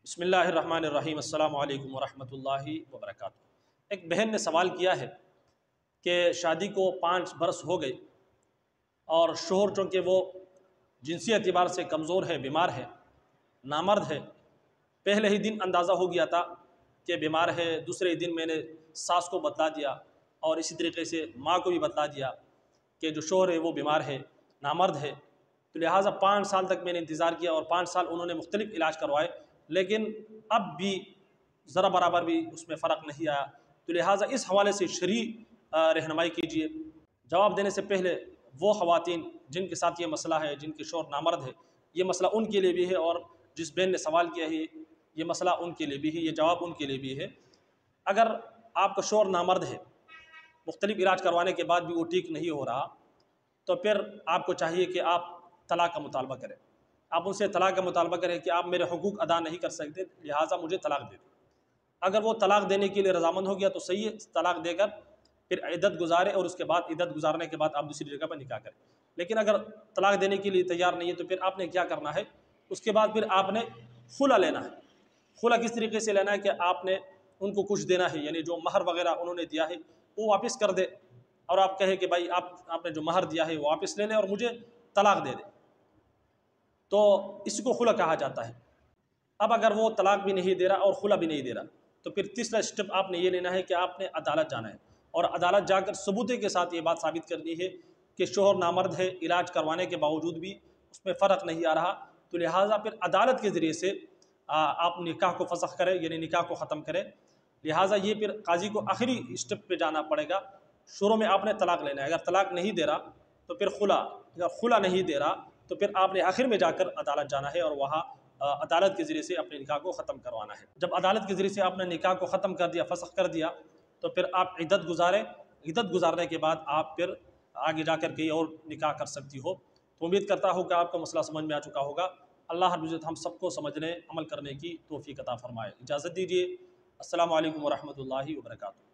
بسم اللہ الرحمن الرحیم۔ السلام علیکم ورحمۃ اللہ وبرکاتہ۔ ایک بہن نے سوال کیا ہے کہ شادی کو 5 برس ہو گئے اور شوہر چونکہ وہ جنسی اعتبار سے کمزور ہے، بیمار ہے، نامرد ہے۔ پہلے ہی دن اندازہ ہو گیا تھا کہ بیمار ہے، دوسرے ہی دن میں نے ساس کو بتلا دیا اور اسی طریقے سے ماں کو بھی بتلا دیا کہ جو شوہر ہے وہ بیمار ہے، نامرد ہے۔ تو لہٰذا 5 سال تک میں نے انتظار کیا اور 5 سال انہوں نے مختلف علاج کروائے، لیکن اب بھی ذرا برابر بھی اس میں فرق نہیں آیا۔ تو لہٰذا اس حوالے سے شرعی رہنمائی کیجیے۔ جواب دینے سے پہلے وہ خواتین جن کے ساتھ یہ مسئلہ ہے، جن کے شوہر نامرد ہے، یہ مسئلہ ان کے لیے بھی ہے، اور جس بہن نے سوال کیا ہے یہ مسئلہ ان کے لیے بھی ہے، یہ جواب ان کے لیے بھی ہے۔ اگر آپ کا شوہر نامرد ہے، مختلف علاج کروانے کے بعد بھی وہ ٹھیک نہیں ہو رہا، تو پھر آپ کو چاہیے کہ آپ طلاق کا مطالبہ کریں۔ آپ ان سے طلاق کا مطالبہ کریں کہ آپ میرے حقوق ادا نہیں کر سکتے، لہٰذا مجھے طلاق دے دیں۔ اگر وہ طلاق دینے کے لیے رضامند ہو گیا تو صحیح ہے، طلاق دے کر پھر عدت گزارے اور اس کے بعد عدت گزارنے کے بعد آپ دوسری جگہ پر نکاح کریں۔ لیکن اگر طلاق دینے کے لیے تیار نہیں ہے تو پھر آپ نے کیا کرنا ہے؟ اس کے بعد پھر آپ نے خلا لینا ہے۔ خلا کس طریقے سے لینا ہے کہ آپ نے ان کو کچھ دینا ہے، یعنی جو مہر وغیرہ انہوں نے دیا ہے وہ واپس کر دے، اور آپ کہیں کہ بھائی آپ نے جو مہر دیا ہے وہ واپس لے لیں اور مجھے طلاق دے دیں، تو اس کو خلا کہا جاتا ہے۔ اب اگر وہ طلاق بھی نہیں دے رہا اور خلا بھی نہیں دے رہا تو پھر تیسرا اسٹیپ آپ نے یہ لینا ہے کہ آپ نے عدالت جانا ہے، اور عدالت جا کر ثبوتے کے ساتھ یہ بات ثابت کرنی ہے کہ شوہر نامرد ہے، علاج کروانے کے باوجود بھی اس میں فرق نہیں آ رہا، تو لہٰذا پھر عدالت کے ذریعے سے آپ نکاح کو فسخ کریں، یعنی نکاح کو ختم کریں۔ لہٰذا یہ پھر قاضی کو آخری اسٹیپ پہ جانا پڑے گا۔ شروع میں آپ نے طلاق لینا ہے، اگر طلاق نہیں دے رہا تو پھر خلا، اگر خلا نہیں دے رہا تو پھر آپ نے آخر میں جا کر عدالت جانا ہے اور وہاں عدالت کے ذریعے سے اپنے نکاح کو ختم کروانا ہے۔ جب عدالت کے ذریعے سے آپ نے نکاح کو ختم کر دیا، فسخ کر دیا، تو پھر آپ عدت گزاریں۔ عدت گزارنے کے بعد آپ پھر آگے جا کر کہیں اور نکاح کر سکتی ہو۔ تو امید کرتا ہوں کہ آپ کو مسئلہ سمجھ میں آ چکا ہوگا۔ اللہ رب العزت ہم سب کو سمجھنے، عمل کرنے کی توفیق عطا فرمائے۔ اجازت دیجیے۔ السلام علیکم ورحمۃ اللہ وبرکاتہ۔